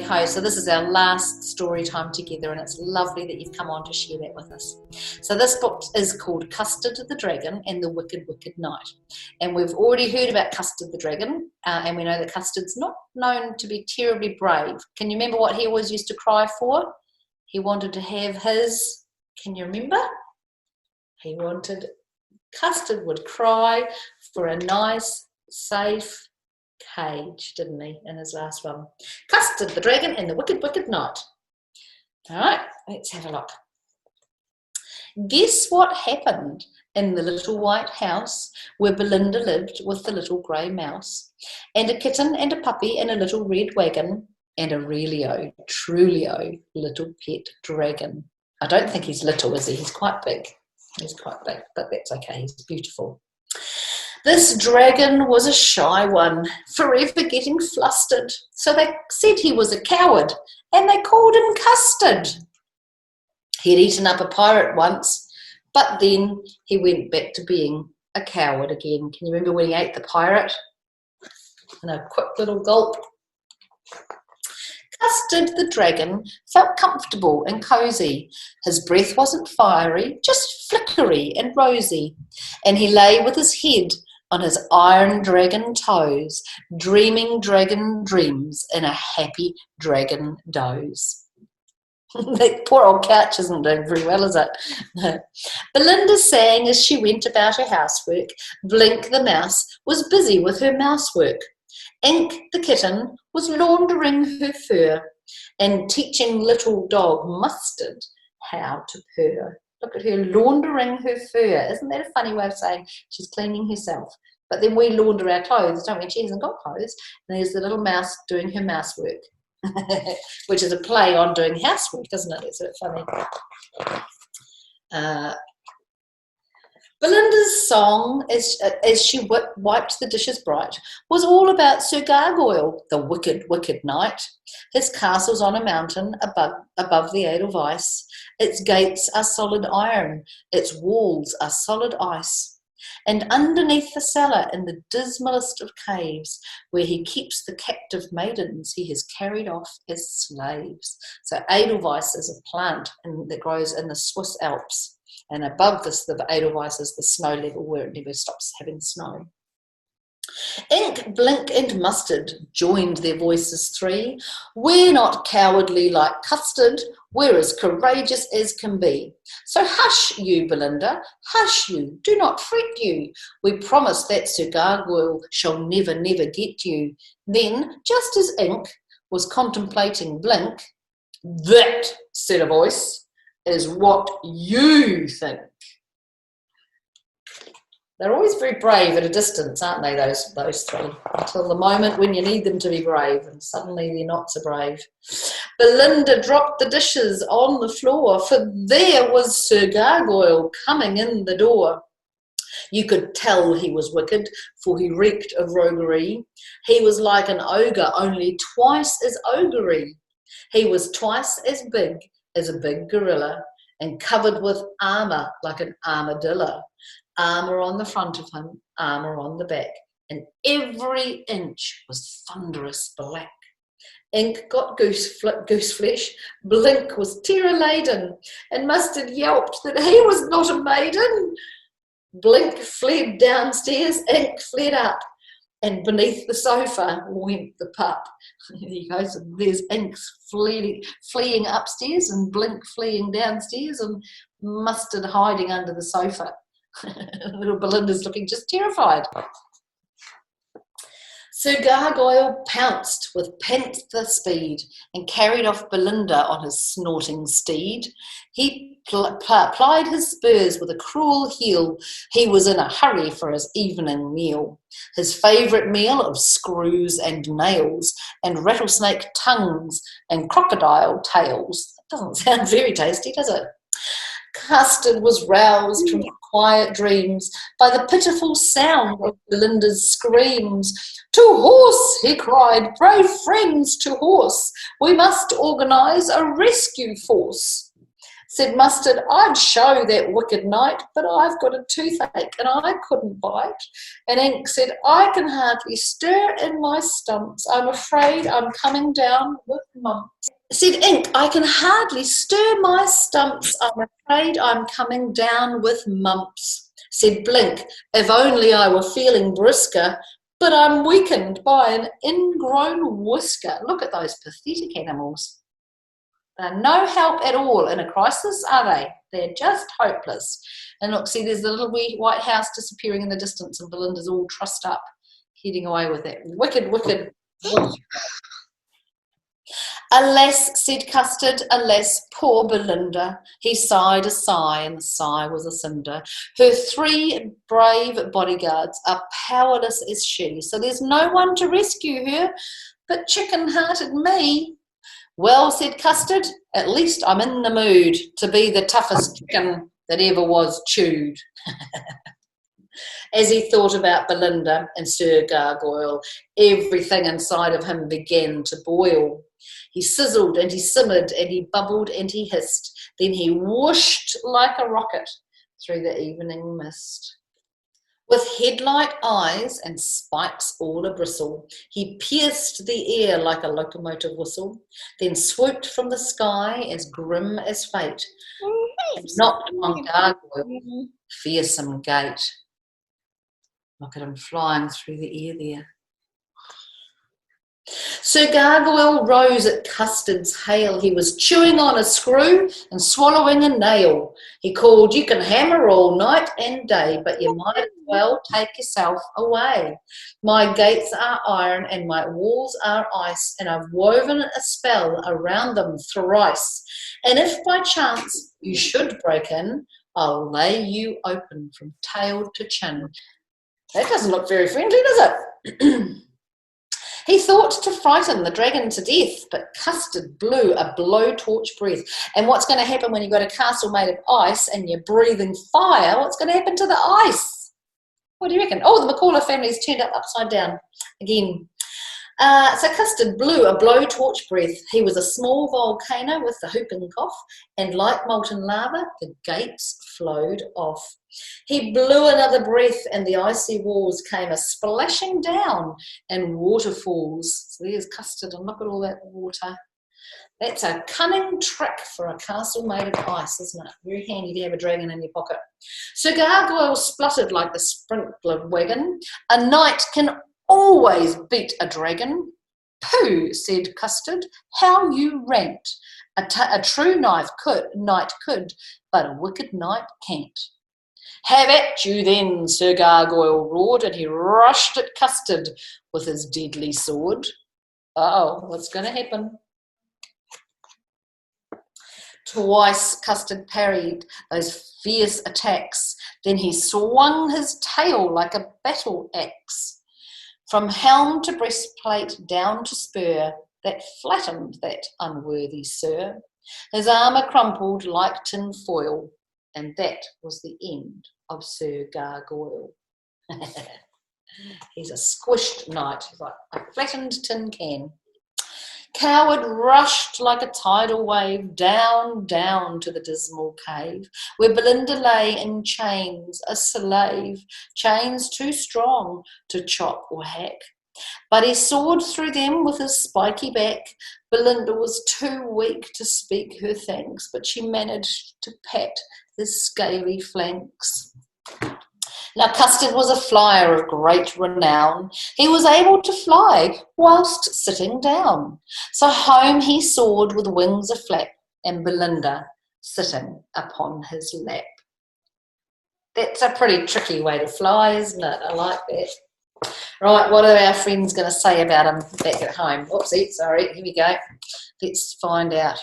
ho. So this is our last story time together, and it's lovely that you've come on to share that with us. So this book is called Custard the Dragon and the Wicked, Wicked Knight. And we've already heard about Custard the Dragon, and we know that Custard's not known to be terribly brave. Can you remember what he always used to cry for? He wanted to have his, can you remember? Custard would cry for a nice, safe cage, didn't he, in his last one? Custard the Dragon and the Wicked, Wicked Knight. All right, let's have a look. Guess what happened in the little white house where Belinda lived with the little grey mouse, and a kitten and a puppy and a little red wagon and a really-o, truly-o little pet dragon. I don't think he's little, is he? He's quite big. He's quite big, but that's okay. He's beautiful. This dragon was a shy one, forever getting flustered. So they said he was a coward, and they called him Custard. He'd eaten up a pirate once, but then he went back to being a coward again. Can you remember when he ate the pirate? And a quick little gulp. Custard the dragon felt comfortable and cosy. His breath wasn't fiery, just flickery and rosy. And he lay with his head on his iron dragon toes, dreaming dragon dreams in a happy dragon doze. That poor old couch isn't doing very well, is it? No. Belinda sang as she went about her housework. Blink the mouse was busy with her mousework. Ink the kitten was laundering her fur and teaching little dog Mustard how to purr. Look at her laundering her fur. Isn't that a funny way of saying she's cleaning herself? But then we launder our clothes, don't we? She hasn't got clothes. And there's the little mouse doing her mousework, which is a play on doing housework, isn't it? It's a bit funny. Belinda's song, as she wiped the dishes bright, was all about Sir Gargoyle, the wicked, wicked knight. His castle's on a mountain above the Edelweiss. Its gates are solid iron, its walls are solid ice. And underneath the cellar, in the dismalest of caves, where he keeps the captive maidens he has carried off as slaves. So Edelweiss is a plant that grows in the Swiss Alps. And above this, the Edelweiss is the snow level where it never stops having snow. Ink, Blink and Mustard joined their voices three. We're not cowardly like Custard, we're as courageous as can be. So hush you, Belinda, hush you, do not fret you. We promise that Sir Gargoyle shall never, never get you. Then, just as Ink was contemplating Blink, that, said a voice, is what you think. They're always very brave at a distance, aren't they, those three? Until the moment when you need them to be brave, and suddenly they're not so brave. Belinda dropped the dishes on the floor, for there was Sir Gargoyle coming in the door. You could tell he was wicked, for he reeked of roguery. He was like an ogre, only twice as ogre-y. He was twice as big as a big gorilla, and covered with armour like an armadillo. Armour on the front of him, armour on the back, and every inch was thunderous black. Ink got goose flesh, Blink was terror-laden, and Mustard yelped that he was not a maiden. Blink fled downstairs, Ink fled up, and beneath the sofa went the pup. There you go. So there's Ink fleeing upstairs, and Blink fleeing downstairs, and Mustard hiding under the sofa. Little Belinda's looking just terrified. Sir Gargoyle pounced with panther speed and carried off Belinda on his snorting steed. He plied his spurs with a cruel heel. He was in a hurry for his evening meal. His favourite meal of screws and nails and rattlesnake tongues and crocodile tails. That doesn't sound very tasty, does it? Custard was roused from quiet dreams by the pitiful sound of Belinda's screams. To horse, he cried, brave friends, to horse. We must organise a rescue force. Said Mustard, I'd show that wicked knight, but I've got a toothache and I couldn't bite. And Ink said, I can hardly stir in my stumps. I'm afraid I'm coming down with mumps. Said Ink, I can hardly stir my stumps. I'm afraid I'm coming down with mumps. Said Blink, if only I were feeling brisker, but I'm weakened by an ingrown whisker. Look at those pathetic animals. They're no help at all in a crisis, are they? They're just hopeless. And look, see, there's the little wee white house disappearing in the distance, and Belinda's all trussed up, heading away with it. Wicked, wicked. Alas, said Custard, alas, poor Belinda. He sighed a sigh, and the sigh was a cinder. Her 3 brave bodyguards are powerless as she, so there's no one to rescue her but chicken-hearted me. Well, said Custard, at least I'm in the mood to be the toughest chicken that ever was chewed. As he thought about Belinda and Sir Gargoyle, everything inside of him began to boil. He sizzled and he simmered and he bubbled and he hissed. Then he whooshed like a rocket through the evening mist. With headlight eyes and spikes all a-bristle, he pierced the air like a locomotive whistle, then swooped from the sky as grim as fate, and knocked on Gargoyle's fearsome gate. Look at him flying through the air there. Sir Gargoyle rose at Custard's hail. He was chewing on a screw and swallowing a nail. He called, you can hammer all night and day, but you might as well take yourself away. My gates are iron and my walls are ice, and I've woven a spell around them thrice. And if by chance you should break in, I'll lay you open from tail to chin. That doesn't look very friendly, does it? He thought to frighten the dragon to death, but Custard blew a blowtorch breath. And what's going to happen when you've got a castle made of ice and you're breathing fire? What's going to happen to the ice? What do you reckon? Oh, the McCullough family's turned up upside down again. So Custard blew a blowtorch breath. He was a small volcano with the whooping cough, and like molten lava, the gates flowed off. He blew another breath, and the icy walls came a-splashing down, and waterfalls. So there's Custard, and look at all that water. That's a cunning trick for a castle made of ice, isn't it? Very handy to have a dragon in your pocket. Sir Gargoyle spluttered like the sprinkler wagon. A knight can always beat a dragon. Pooh, said Custard, how you rant. A true knight could, but a wicked knight can't. Have at you then, Sir Gargoyle roared, and he rushed at Custard with his deadly sword. Uh-oh, what's going to happen? Twice Custard parried those fierce attacks. Then he swung his tail like a battle axe. From helm to breastplate down to spur, that flattened that unworthy sir. His armour crumpled like tin foil, and that was the end of Sir Gargoyle. He's a squished knight, he's like a flattened tin can. Coward rushed like a tidal wave down, down to the dismal cave, where Belinda lay in chains, a slave, chains too strong to chop or hack. But he soared through them with his spiky back. Belinda was too weak to speak her thanks, but she managed to pat his scaly flanks. Now Custard was a flyer of great renown. He was able to fly whilst sitting down. So home he soared with wings aflap, and Belinda sitting upon his lap. That's a pretty tricky way to fly, isn't it? I like that. Right, what are our friends going to say about him back at home? Oopsie, sorry, here we go. Let's find out.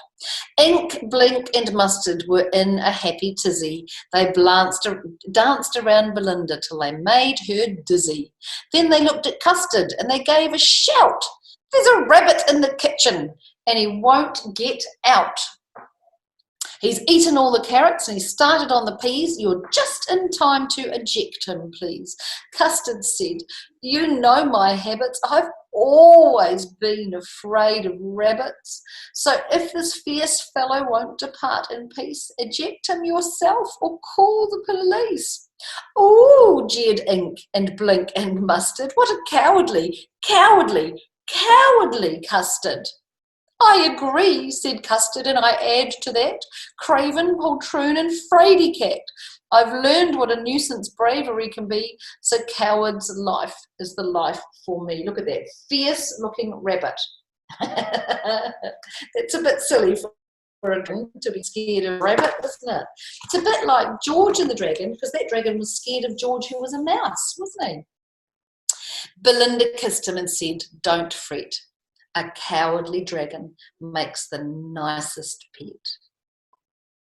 Ink, Blink and Mustard were in a happy tizzy. They danced around Belinda till they made her dizzy. Then they looked at Custard and they gave a shout. There's a rabbit in the kitchen and he won't get out. He's eaten all the carrots and he started on the peas. You're just in time to eject him, please. Custard said, you know my habits. I've always been afraid of rabbits. So if this fierce fellow won't depart in peace, eject him yourself or call the police. Oh, jeered Ink and Blink and Mustard. What a cowardly Custard. I agree, said Custard, and I add to that, craven, poltroon, and fraidy cat. I've learned what a nuisance bravery can be, so coward's life is the life for me. Look at that fierce-looking rabbit. It's a bit silly for a dragon to be scared of a rabbit, isn't it? It's a bit like George and the dragon, because that dragon was scared of George, who was a mouse, wasn't he? Belinda kissed him and said, don't fret. A cowardly dragon makes the nicest pet.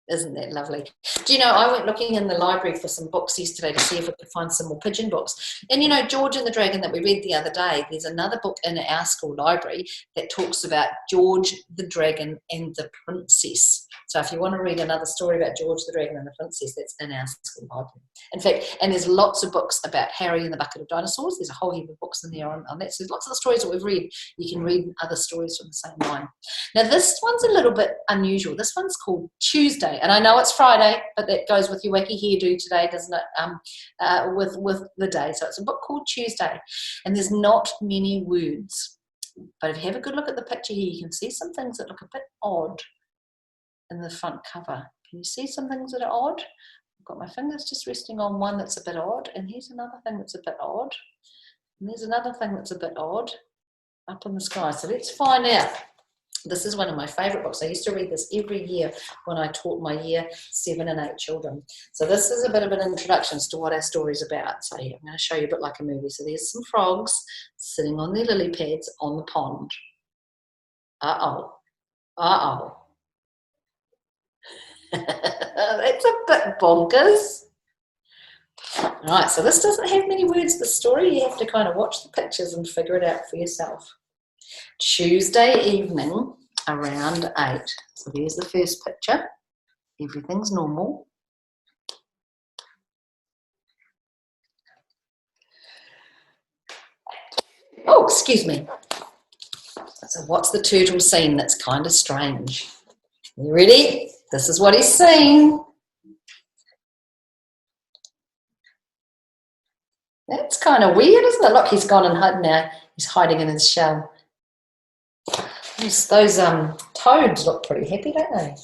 Isn't that lovely? Do you know, I went looking in the library for some books yesterday to see if I could find some more Pigeon books. And you know, George and the Dragon that we read the other day, there's another book in our school library that talks about George the Dragon and the Princess. So if you want to read another story about George the Dragon and the Princess, that's in our school library. In fact, and there's lots of books about Harry and the Bucket of Dinosaurs. There's a whole heap of books in there on that. So there's lots of the stories that we've read. You can read other stories from the same line. Now, this one's a little bit unusual. This one's called Tuesday. And I know it's Friday, but that goes with your wacky hairdo today, doesn't it? With the day. So it's a book called Tuesday. And there's not many words. But if you have a good look at the picture here, you can see some things that look a bit odd in the front cover. Can you see some things that are odd? I've got my fingers just resting on one that's a bit odd. And here's another thing that's a bit odd. And there's another thing that's a bit odd up in the sky. So let's find out. This is one of my favourite books. I used to read this every year when I taught my year 7 and 8 children. So this is a bit of an introduction to what our story's about. So yeah, I'm going to show you a bit like a movie. So there's some frogs sitting on their lily pads on the pond. Uh-oh. Uh-oh. That's a bit bonkers. All right, so this doesn't have many words, the story. You have to kind of watch the pictures and figure it out for yourself. Tuesday evening around 8. So there's the first picture. Everything's normal. Oh, excuse me. So what's the turtle seen that's kind of strange? You ready? This is what he's seen. That's kind of weird, isn't it? Look, he's gone and hid now. He's hiding in his shell. Those toads look pretty happy, don't they?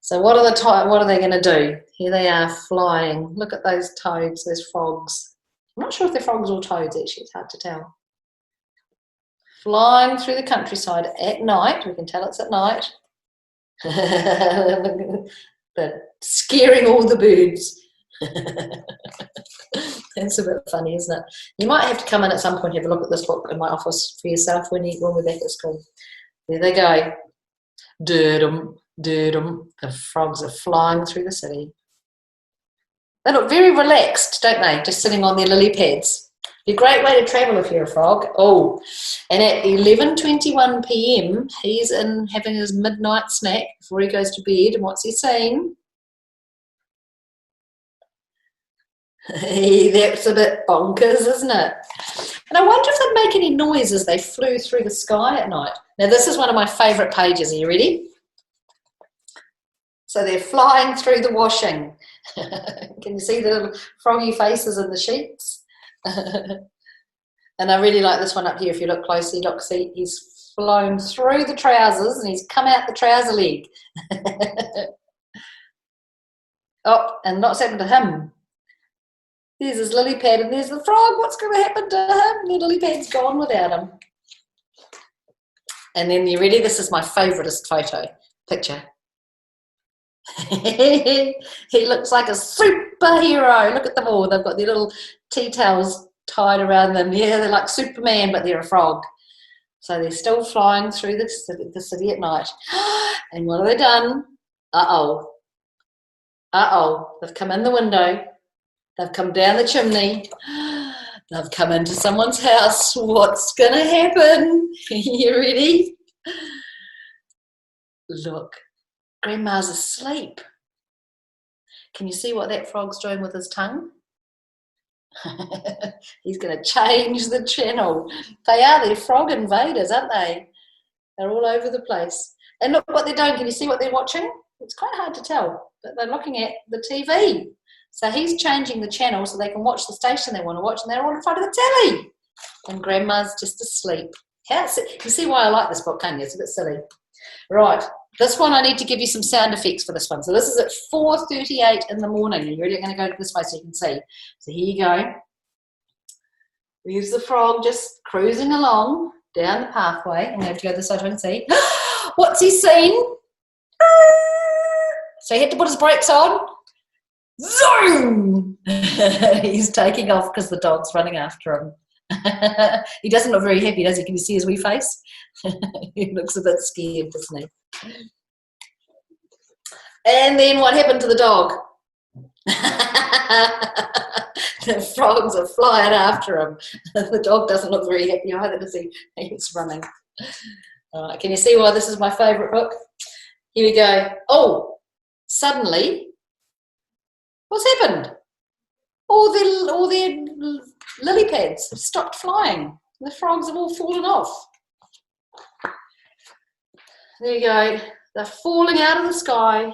So what are they going to do? Here they are flying. Look at those toads, those frogs. I'm not sure if they're frogs or toads, actually. It's hard to tell. Flying through the countryside at night. We can tell it's at night. They're scaring all the birds. That's a bit funny, isn't it? You might have to come in at some point and have a look at this book in my office for yourself when we're back at school. There they go. Durdum, durdum. The frogs are flying through the city. They look very relaxed, don't they? Just sitting on their lily pads. Be a great way to travel if you're a frog. Oh, and at 11:21 p.m, he's in having his midnight snack before he goes to bed. And what's he saying? That's a bit bonkers, isn't it? And I wonder if they'd make any noise as they flew through the sky at night. Now, this is one of my favourite pages. Are you ready? So they're flying through the washing. Can you see the little froggy faces in the sheets? And I really like this one up here. If you look closely, look, see, he's flown through the trousers and he's come out the trouser leg. Oh, and what's happened to him? There's his lily pad and there's the frog. What's going to happen to him? The lily pad's gone without him. And then, you ready? This is my favouriteest picture. He looks like a superhero. Look at them all. They've got their little tea towels tied around them. Yeah, they're like Superman, but they're a frog. So they're still flying through the city at night. And what have they done? Uh-oh. Uh-oh. They've come in the window. They've come down the chimney. They've come into someone's house. What's going to happen? You ready? Look. Grandma's asleep. Can you see what that frog's doing with his tongue? He's going to change the channel. They're frog invaders, aren't they? They're all over the place. And look what they're doing. Can you see what they're watching? It's quite hard to tell, but they're looking at the TV. So he's changing the channel so they can watch the station they want to watch, and they're all in front of the telly. And Grandma's just asleep. You see why I like this book, can't you? It's a bit silly. Right, this one I need to give you some sound effects for this one. So this is at 4:38 in the morning. Are you ready? I'm going to go this way so you can see. So here you go. There's the frog just cruising along down the pathway. I'm going to have to go this way so I can see. What's he seen? So he had to put his brakes on. Zoom! He's taking off because the dog's running after him. He doesn't look very happy, does he? Can you see his wee face? He looks a bit scared, doesn't he? And then what happened to the dog? The frogs are flying after him. The dog doesn't look very happy either, does he? He's running. All right, can you see why this is my favourite book? Here we go. Oh, suddenly, what's happened? All their lily pads have stopped flying. The frogs have all fallen off. There you go. They're falling out of the sky,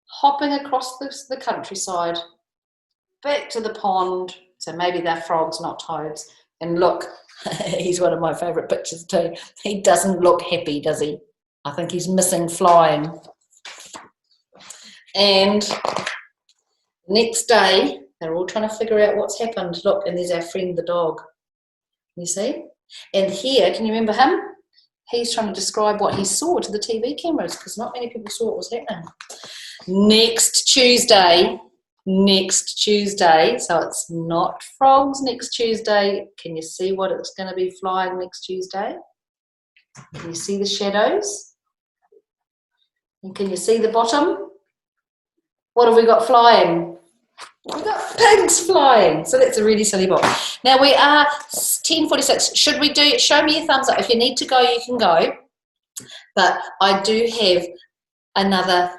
hopping across the countryside, back to the pond. So maybe they're frogs, not toads. And look, he's one of my favourite pictures too. He doesn't look happy, does he? I think he's missing flying. And next day, they're all trying to figure out what's happened. Look, and there's our friend the dog. You see? And here, can you remember him? He's trying to describe what he saw to the TV cameras because not many people saw what was happening. Next Tuesday, so it's not frogs next Tuesday. Can you see what it's going to be flying next Tuesday? Can you see the shadows? And can you see the bottom? What have we got flying? We've got pigs flying. So that's a really silly book. Now we are 10:46. Should we do, show me a thumbs up. If you need to go, you can go. But I do have another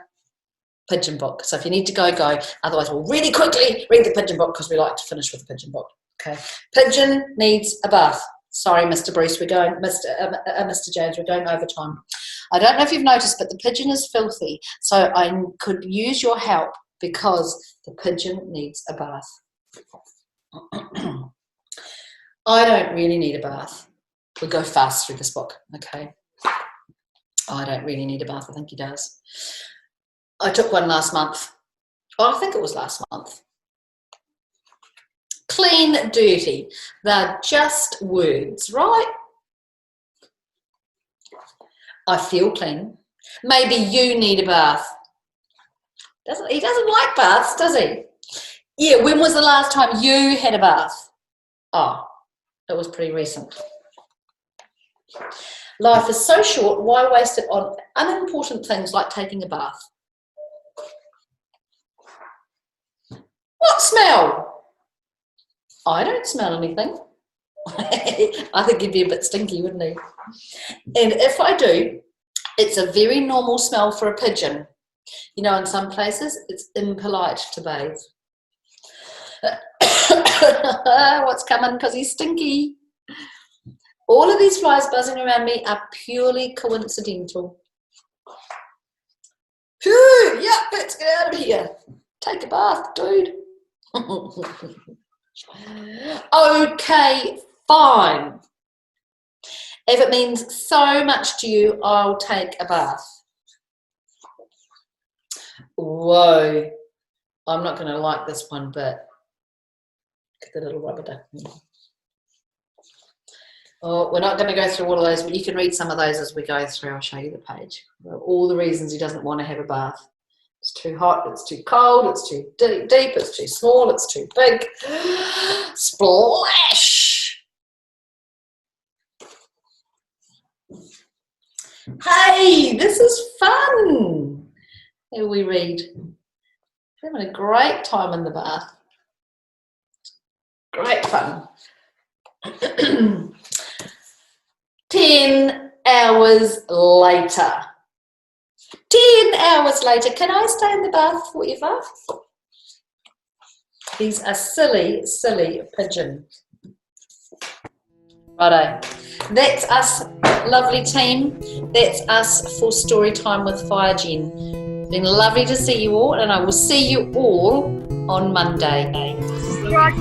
pigeon book. So if you need to go, go. Otherwise, we'll really quickly read the pigeon book because we like to finish with the pigeon book. Okay. Pigeon needs a bath. Sorry, Mr. Bruce, we're going, Mr. James, we're going over time. I don't know if you've noticed, but the pigeon is filthy. So I could use your help because the pigeon needs a bath. I don't really need a bath. We'll go fast through this book, okay? I don't really need a bath. I think he does. I took one last month. Oh, I think it was last month. Clean, dirty. They're just words, right? I feel clean. Maybe you need a bath. He doesn't like baths, does he? Yeah, when was the last time you had a bath? Oh, it was pretty recent. Life is so short, why waste it on unimportant things like taking a bath? What smell? I don't smell anything. I think he'd be a bit stinky, wouldn't he? And if I do, it's a very normal smell for a pigeon. You know, in some places, it's impolite to bathe. What's coming? Because he's stinky. All of these flies buzzing around me are purely coincidental. Phew, yeah, let's get out of here. Take a bath, dude. Okay, fine. If it means so much to you, I'll take a bath. Whoa, I'm not going to like this one bit. Get the little rubber duck. Oh, we're not going to go through all of those, but you can read some of those as we go through. I'll show you the page. All the reasons he doesn't want to have a bath. It's too hot, it's too cold, it's too deep, it's too small, it's too big. Splash! Hey, this is fun. Here we read. Having a great time in the bath. Great fun. 10 hours later. 10 hours later, can I stay in the bath forever? He's a silly, silly pigeon. Righto. That's us, lovely team. That's us for Storytime with Whaea Jen. It's been lovely to see you all, and I will see you all on Monday. Bye.